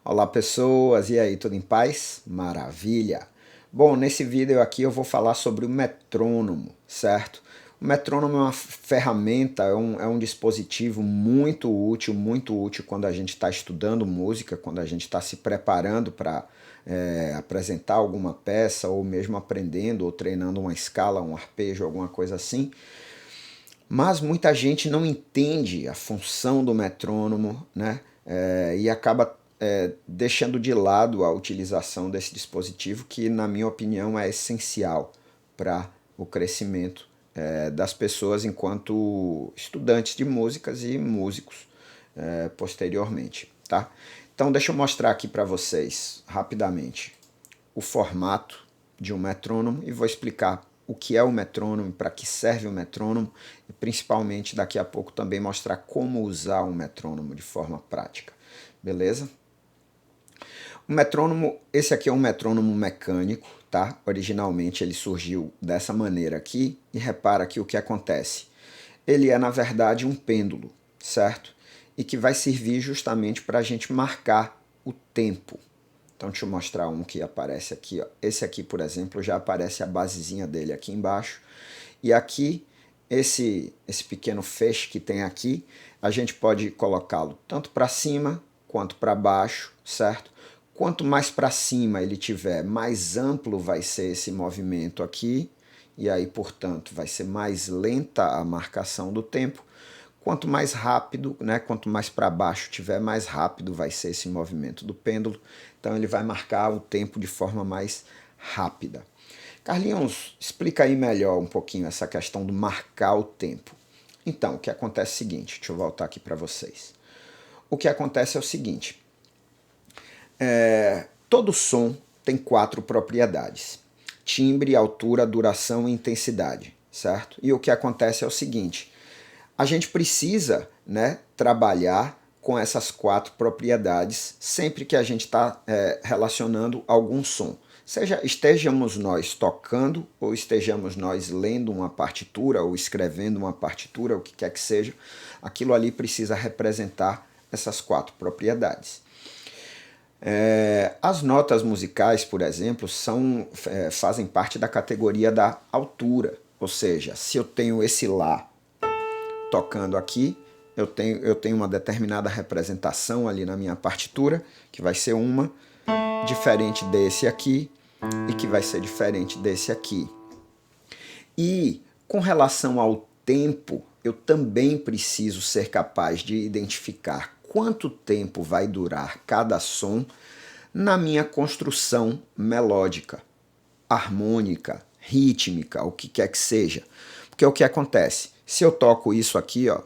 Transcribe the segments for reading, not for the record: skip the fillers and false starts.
Olá pessoas, e aí, tudo em paz? Maravilha! Bom, nesse vídeo aqui eu vou falar sobre o metrônomo, certo? O metrônomo é uma ferramenta, é um dispositivo muito útil quando a gente está estudando música, quando a gente está se preparando para apresentar alguma peça, ou mesmo aprendendo ou treinando uma escala, um arpejo, alguma coisa assim. Mas muita gente não entende a função do metrônomo, né? E acaba deixando de lado a utilização desse dispositivo, que, na minha opinião, é essencial para o crescimento das pessoas enquanto estudantes de músicas e músicos posteriormente, tá? Então, deixa eu mostrar aqui para vocês rapidamente o formato de um metrônomo e vou explicar o que é o metrônomo, para que serve o metrônomo e principalmente daqui a pouco também mostrar como usar um metrônomo de forma prática, beleza? O metrônomo, esse aqui é um metrônomo mecânico, tá? Originalmente ele surgiu dessa maneira aqui e repara que o que acontece? Ele é na verdade um pêndulo, certo? E que vai servir justamente para a gente marcar o tempo. Então deixa eu mostrar um que aparece aqui, ó. Esse aqui, por exemplo, já aparece a basezinha dele aqui embaixo. E aqui, esse pequeno feixe que tem aqui, a gente pode colocá-lo tanto para cima quanto para baixo, certo? Quanto mais para cima ele tiver, mais amplo vai ser esse movimento aqui. E aí, portanto, vai ser mais lenta a marcação do tempo. Quanto mais rápido, né, quanto mais para baixo tiver, mais rápido vai ser esse movimento do pêndulo. Então ele vai marcar o tempo de forma mais rápida. Carlinhos, explica aí melhor um pouquinho essa questão do marcar o tempo. Então, o que acontece é o seguinte, deixa eu voltar aqui para vocês. O que acontece é o seguinte, todo som tem 4 propriedades: timbre, altura, duração e intensidade, certo? E o que acontece é o seguinte, a gente precisa, né, trabalhar com essas 4 propriedades sempre que a gente está relacionando algum som. Seja estejamos nós tocando ou estejamos nós lendo uma partitura ou escrevendo uma partitura, o que quer que seja, aquilo ali precisa representar essas 4 propriedades. As notas musicais, por exemplo, fazem parte da categoria da altura, ou seja, se eu tenho esse Lá tocando aqui, eu tenho uma determinada representação ali na minha partitura, que vai ser uma diferente desse aqui e que vai ser diferente desse aqui. E com relação ao tempo, eu também preciso ser capaz de identificar quanto tempo vai durar cada som na minha construção melódica, harmônica, rítmica, o que quer que seja. Porque o que acontece? Se eu toco isso aqui, ó,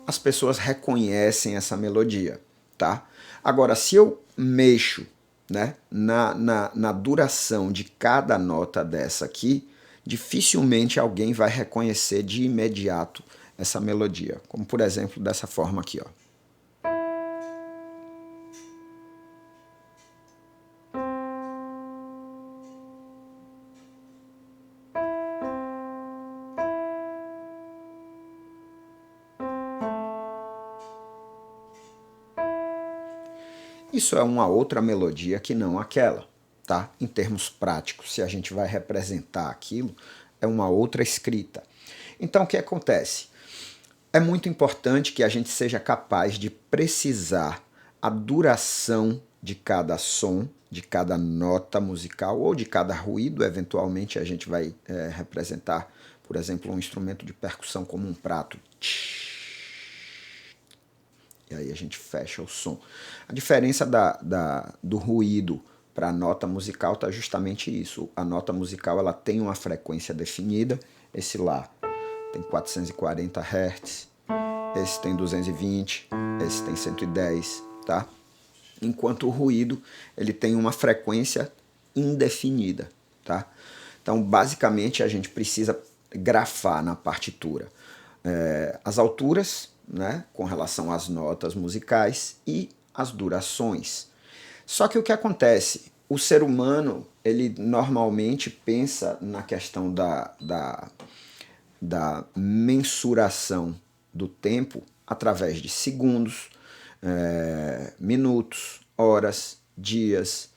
as pessoas reconhecem essa melodia, tá? Agora, se eu mexo, né, na duração de cada nota dessa aqui, dificilmente alguém vai reconhecer de imediato essa melodia. Como, por exemplo, dessa forma aqui, ó. Isso é uma outra melodia que não aquela, tá? Em termos práticos, se a gente vai representar aquilo, é uma outra escrita. Então, o que acontece? É muito importante que a gente seja capaz de precisar a duração de cada som, de cada nota musical ou de cada ruído. Eventualmente a gente vai representar, por exemplo, um instrumento de percussão como um prato. E aí a gente fecha o som. A diferença do ruído para a nota musical está justamente isso. A nota musical ela tem uma frequência definida. Esse Lá tem 440 Hz, esse tem 220, esse tem 110, tá? Enquanto o ruído ele tem uma frequência indefinida, tá? Então, basicamente, a gente precisa grafar na partitura as alturas, né, com relação às notas musicais e as durações. Só que o que acontece? O ser humano, ele normalmente pensa na questão da mensuração do tempo através de segundos, minutos, horas, dias,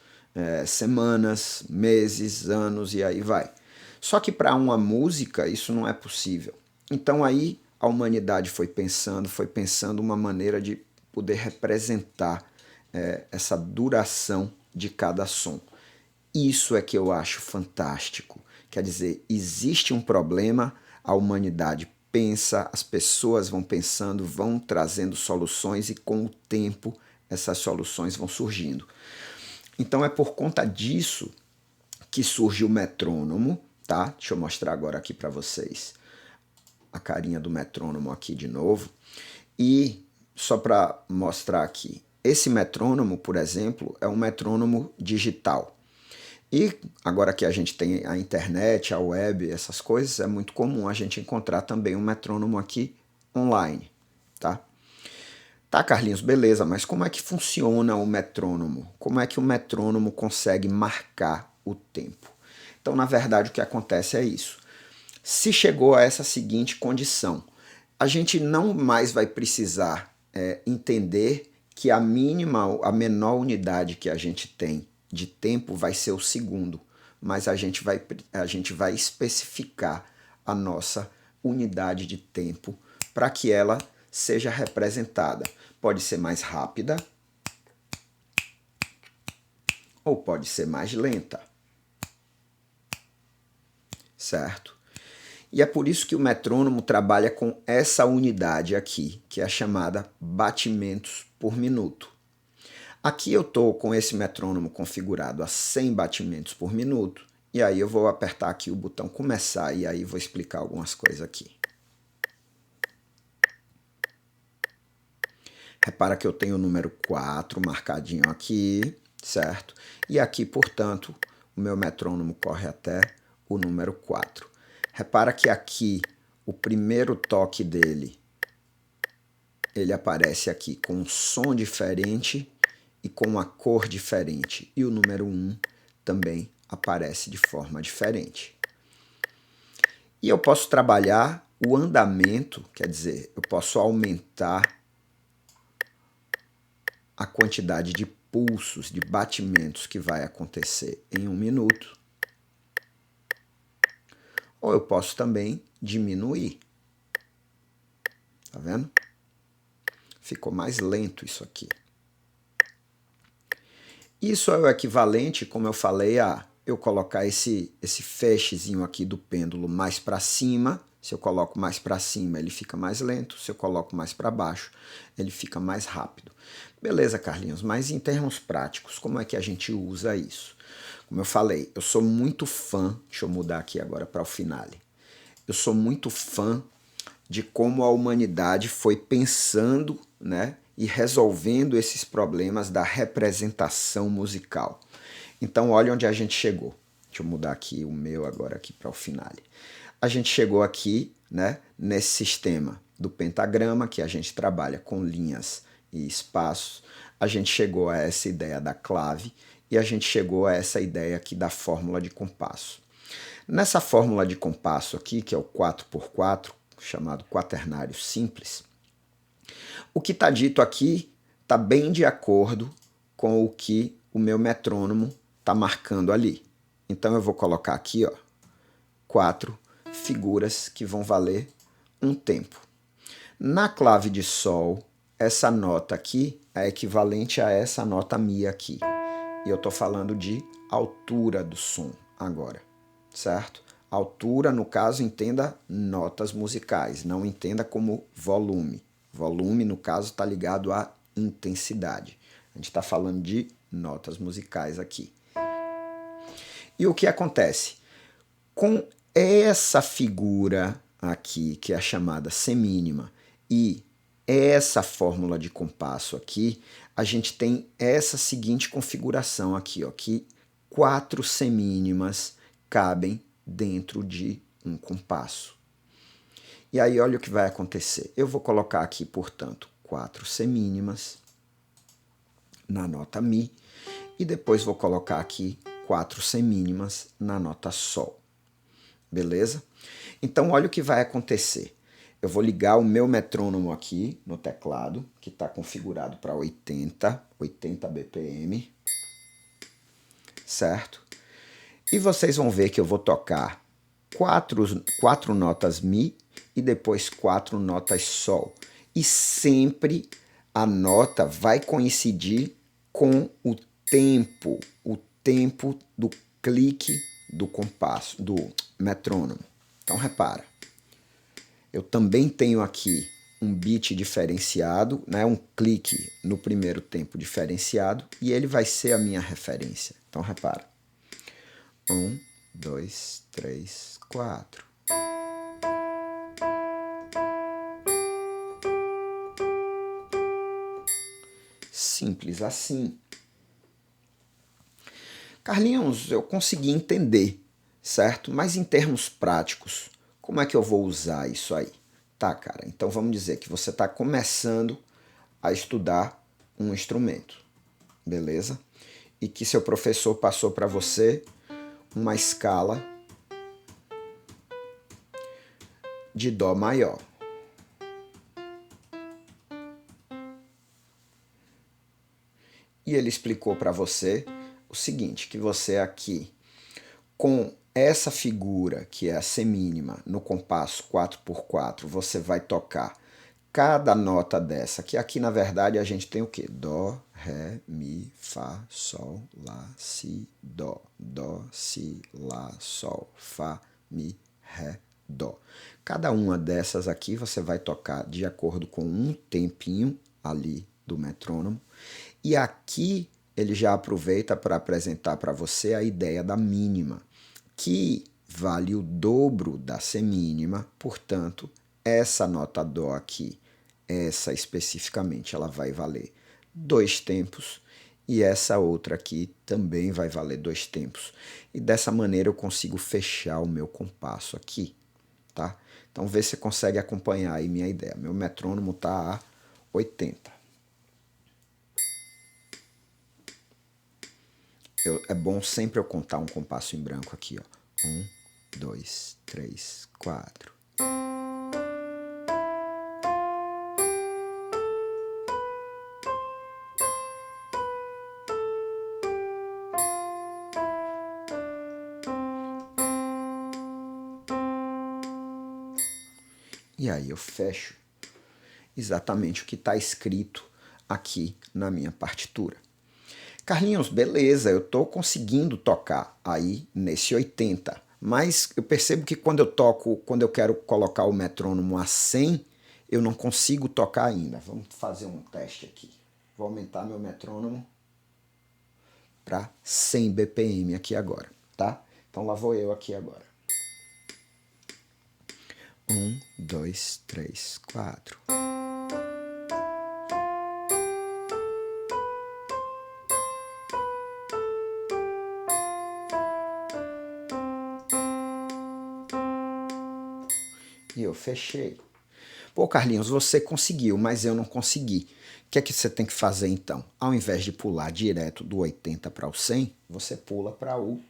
semanas, meses, anos e aí vai. Só que para uma música isso não é possível. Então aí a humanidade foi pensando uma maneira de poder representar essa duração de cada som. Isso é que eu acho fantástico. Quer dizer, existe um problema, a humanidade pensa, as pessoas vão pensando, vão trazendo soluções e com o tempo essas soluções vão surgindo. Então é por conta disso que surge o metrônomo, tá? Deixa eu mostrar agora aqui para vocês a carinha do metrônomo aqui de novo. E só para mostrar aqui, esse metrônomo, por exemplo, é um metrônomo digital. E agora que a gente tem a internet, a web, essas coisas, é muito comum a gente encontrar também um metrônomo aqui online, tá? Tá, Carlinhos, beleza, mas como é que funciona o metrônomo? Como é que o metrônomo consegue marcar o tempo? Então, na verdade, o que acontece é isso. Se chegou a essa seguinte condição, a gente não mais vai precisar entender que a menor unidade que a gente tem de tempo vai ser o segundo, mas a gente vai especificar a nossa unidade de tempo para que ela seja representada. Pode ser mais rápida ou pode ser mais lenta, certo? E é por isso que o metrônomo trabalha com essa unidade aqui, que é a chamada batimentos por minuto. Aqui eu estou com esse metrônomo configurado a 100 batimentos por minuto, e aí eu vou apertar aqui o botão começar, e aí vou explicar algumas coisas aqui. Repara que eu tenho o número 4 marcadinho aqui, certo? E aqui, portanto, o meu metrônomo corre até o número 4. Repara que aqui, o primeiro toque dele, ele aparece aqui com um som diferente e com uma cor diferente. E o número 1 também aparece de forma diferente. E eu posso trabalhar o andamento, quer dizer, eu posso aumentar a quantidade de pulsos, de batimentos que vai acontecer em 1 minuto. Ou eu posso também diminuir. Tá vendo? Ficou mais lento isso aqui. Isso é o equivalente, como eu falei, a eu colocar esse feixezinho aqui do pêndulo mais para cima. Se eu coloco mais para cima, ele fica mais lento. Se eu coloco mais para baixo, ele fica mais rápido. Beleza, Carlinhos, mas em termos práticos, como é que a gente usa isso? Como eu falei, eu sou muito fã, deixa eu mudar aqui agora para o finale. Eu sou muito fã de como a humanidade foi pensando, né, e resolvendo esses problemas da representação musical. Então, olha onde a gente chegou. Deixa eu mudar aqui o meu agora aqui para o finale. A gente chegou aqui, né, nesse sistema do pentagrama, que a gente trabalha com linhas e espaços. A gente chegou a essa ideia da clave e a gente chegou a essa ideia aqui da fórmula de compasso. Nessa fórmula de compasso aqui, que é o 4x4, chamado quaternário simples, o que está dito aqui está bem de acordo com o que o meu metrônomo está marcando ali. Então eu vou colocar aqui, ó, 4 figuras que vão valer um tempo. Na clave de sol, essa nota aqui é equivalente a essa nota Mi aqui. E eu estou falando de altura do som agora, certo? Altura, no caso, entenda notas musicais, não entenda como volume. Volume, no caso, está ligado à intensidade. A gente está falando de notas musicais aqui. E o que acontece? Com essa figura aqui, que é a chamada semínima, e essa fórmula de compasso aqui, a gente tem essa seguinte configuração aqui, ó, que 4 semínimas cabem dentro de um compasso. E aí olha o que vai acontecer. Eu vou colocar aqui, portanto, 4 semínimas na nota Mi, e depois vou colocar aqui 4 semínimas na nota Sol. Beleza? Então olha o que vai acontecer. Eu vou ligar o meu metrônomo aqui no teclado, que está configurado para 80 BPM, certo? E vocês vão ver que eu vou tocar quatro notas Mi e depois 4 notas Sol. E sempre a nota vai coincidir com o tempo do clique do compasso, do metrônomo. Então repara, eu também tenho aqui um beat diferenciado, né, um clique no primeiro tempo diferenciado, e ele vai ser a minha referência. Então repara. 1, 2, 3, 4. Simples assim. Carlinhos, eu consegui entender, certo? Mas em termos práticos, como é que eu vou usar isso aí? Tá, cara, então vamos dizer que você está começando a estudar um instrumento, beleza? E que seu professor passou para você uma escala de Dó maior. E ele explicou para você o seguinte, que você aqui, com essa figura, que é a semínima, no compasso 4x4, você vai tocar cada nota dessa, que aqui na verdade a gente tem o quê? Dó, Ré, Mi, Fá, Sol, Lá, Si, Dó. Dó, Si, Lá, Sol, Fá, Mi, Ré, Dó. Cada uma dessas aqui você vai tocar de acordo com um tempinho ali do metrônomo. E aqui ele já aproveita para apresentar para você a ideia da mínima, que vale o dobro da semínima, portanto, essa nota Dó aqui, essa especificamente, ela vai valer 2 tempos, e essa outra aqui também vai valer 2 tempos. E dessa maneira eu consigo fechar o meu compasso aqui, tá? Então vê se você consegue acompanhar aí minha ideia. Meu metrônomo está a 80. É bom sempre eu contar um compasso em branco aqui, ó. 1, 2, 3, 4. E aí eu fecho exatamente o que está escrito aqui na minha partitura. Carlinhos, beleza, eu estou conseguindo tocar aí nesse 80, mas eu percebo que quando eu quero colocar o metrônomo a 100, eu não consigo tocar ainda. Vamos fazer um teste aqui. Vou aumentar meu metrônomo para 100 BPM aqui agora, tá? Então lá vou eu aqui agora. 1, 2, 3, 4. E eu fechei. Pô, Carlinhos, você conseguiu, mas eu não consegui. O que é que você tem que fazer então? Ao invés de pular direto do 80 para o 100, você pula para o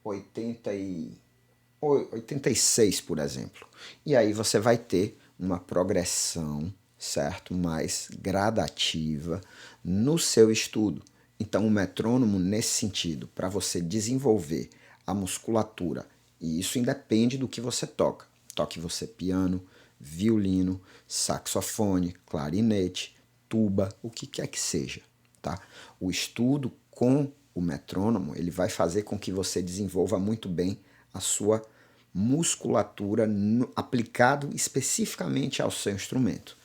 86, por exemplo. E aí você vai ter uma progressão, certo? Mais gradativa no seu estudo. Então, o metrônomo, nesse sentido, para você desenvolver a musculatura, e isso independe do que você toca. Toque você piano, violino, saxofone, clarinete, tuba, o que quer que seja, tá? O estudo com o metrônomo, ele vai fazer com que você desenvolva muito bem a sua musculatura aplicado especificamente ao seu instrumento.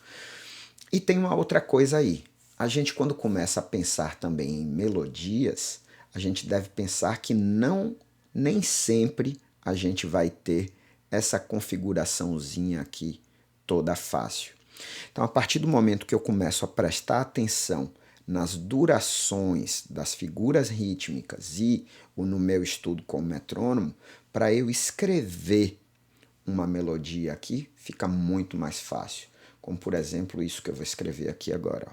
E tem uma outra coisa aí. A gente, quando começa a pensar também em melodias, a gente deve pensar que nem sempre a gente vai ter essa configuraçãozinha aqui toda fácil. Então, a partir do momento que eu começo a prestar atenção nas durações das figuras rítmicas e no meu estudo com o metrônomo, para eu escrever uma melodia aqui, fica muito mais fácil. Como, por exemplo, isso que eu vou escrever aqui agora.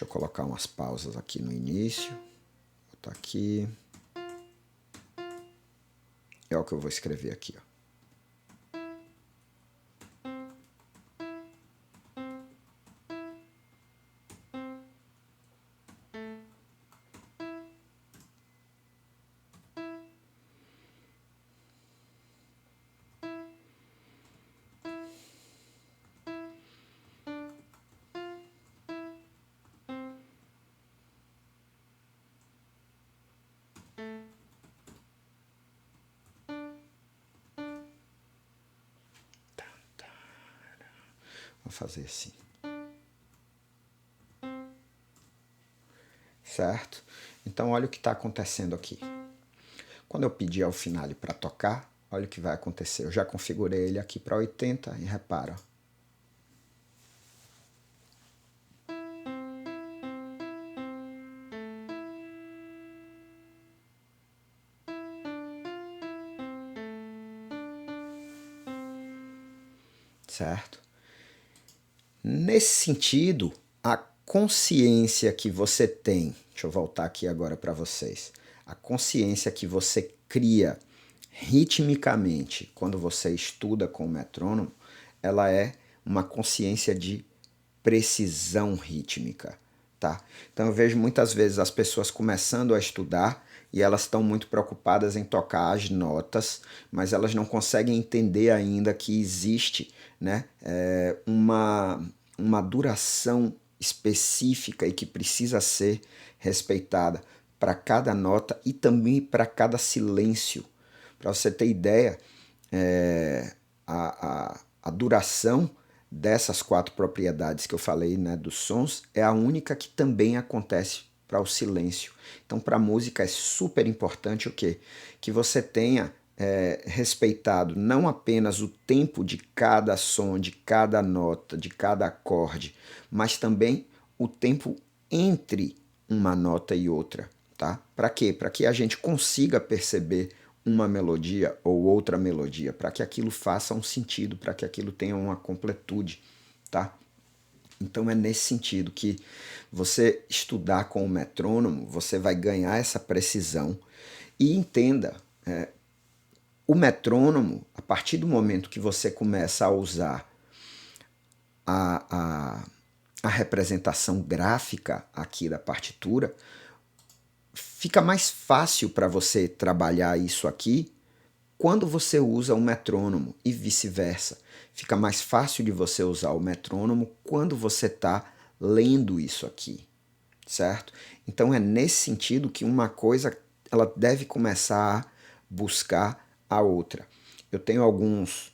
Deixa eu colocar umas pausas aqui no início. Vou botar aqui. É o que eu vou escrever aqui, ó. Vou fazer assim. Certo? Então olha o que está acontecendo aqui. Quando eu pedir ao finale para tocar, olha o que vai acontecer. Eu já configurei ele aqui para 80 e repara. Certo? Nesse sentido, a consciência que você tem, deixa eu voltar aqui agora para vocês, a consciência que você cria ritmicamente quando você estuda com o metrônomo, ela é uma consciência de precisão rítmica, tá? Então eu vejo muitas vezes as pessoas começando a estudar e elas estão muito preocupadas em tocar as notas, mas elas não conseguem entender ainda que existe, né, uma duração específica e que precisa ser respeitada para cada nota e também para cada silêncio. Para você ter ideia, a duração dessas 4 propriedades que eu falei, né, dos sons, é a única que também acontece para o silêncio. Então, para a música é super importante o quê? Que você tenha respeitado não apenas o tempo de cada som, de cada nota, de cada acorde, mas também o tempo entre uma nota e outra, tá? Para quê? Para que a gente consiga perceber uma melodia ou outra melodia, para que aquilo faça um sentido, para que aquilo tenha uma completude, tá? Então é nesse sentido que você estudar com o metrônomo, você vai ganhar essa precisão e entenda, o metrônomo, a partir do momento que você começa a usar a representação gráfica aqui da partitura, fica mais fácil para você trabalhar isso aqui quando você usa o metrônomo e vice-versa. Fica mais fácil de você usar o metrônomo quando você está lendo isso aqui, certo? Então é nesse sentido que uma coisa ela deve começar a buscar a outra. Eu tenho alguns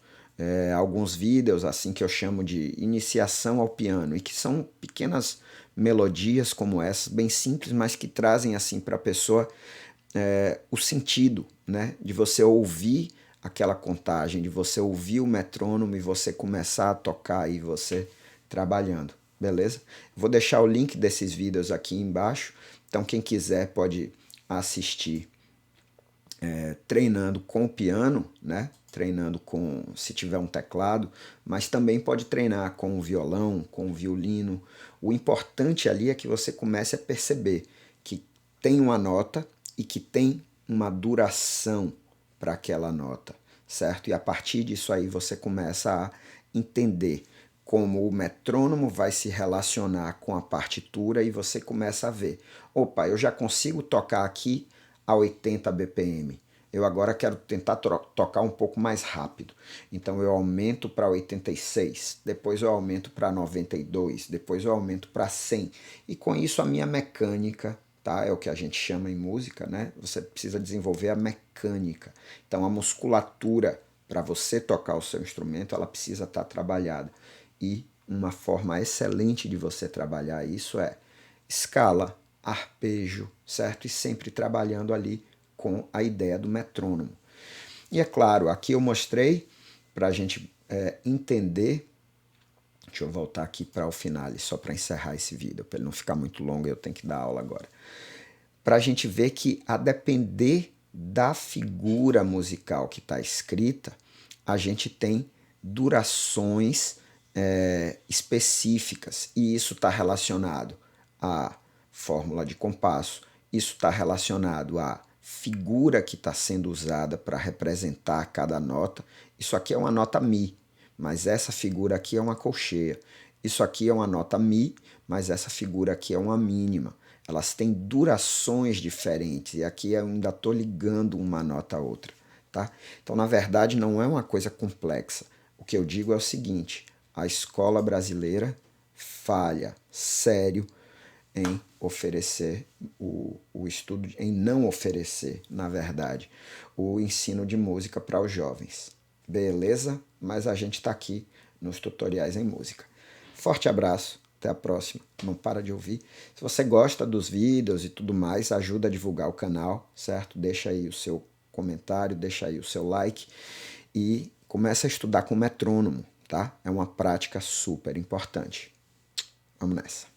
vídeos assim que eu chamo de iniciação ao piano e que são pequenas melodias como essas, bem simples, mas que trazem assim para a pessoa o sentido, né, de você ouvir aquela contagem, de você ouvir o metrônomo e você começar a tocar e você trabalhando, beleza? Vou deixar o link desses vídeos aqui embaixo, então quem quiser pode assistir treinando com o piano, né? Treinando com, se tiver um teclado, mas também pode treinar com o violão, com o violino. O importante ali é que você comece a perceber que tem uma nota e que tem uma duração para aquela nota, certo? E a partir disso aí você começa a entender como o metrônomo vai se relacionar com a partitura e você começa a ver, opa, eu já consigo tocar aqui a 80 BPM. Eu agora quero tentar tocar um pouco mais rápido. Então eu aumento para 86, depois eu aumento para 92, depois eu aumento para 100. E com isso a minha mecânica, tá? É o que a gente chama em música, né? Você precisa desenvolver a mecânica. Então a musculatura para você tocar o seu instrumento, ela precisa estar trabalhada. E uma forma excelente de você trabalhar isso é escala, arpejo, certo? E sempre trabalhando ali com a ideia do metrônomo. E é claro, aqui eu mostrei para a gente entender. Deixa eu voltar aqui para o final, só para encerrar esse vídeo, para ele não ficar muito longo, eu tenho que dar aula agora. Para a gente ver que, a depender da figura musical que está escrita, a gente tem durações específicas, e isso está relacionado a fórmula de compasso, isso está relacionado à figura que está sendo usada para representar cada nota. Isso aqui é uma nota Mi, mas essa figura aqui é uma colcheia. Isso aqui é uma nota Mi, mas essa figura aqui é uma mínima. Elas têm durações diferentes e aqui eu ainda estou ligando uma nota a outra. Tá? Então, na verdade, não é uma coisa complexa. O que eu digo é o seguinte: a escola brasileira falha sério em oferecer o estudo, em não oferecer, na verdade, o ensino de música para os jovens. Beleza? Mas a gente está aqui nos tutoriais em música. Forte abraço, até a próxima. Não para de ouvir. Se você gosta dos vídeos e tudo mais, ajuda a divulgar o canal, certo? Deixa aí o seu comentário, deixa aí o seu like e começa a estudar com metrônomo, tá? É uma prática super importante. Vamos nessa.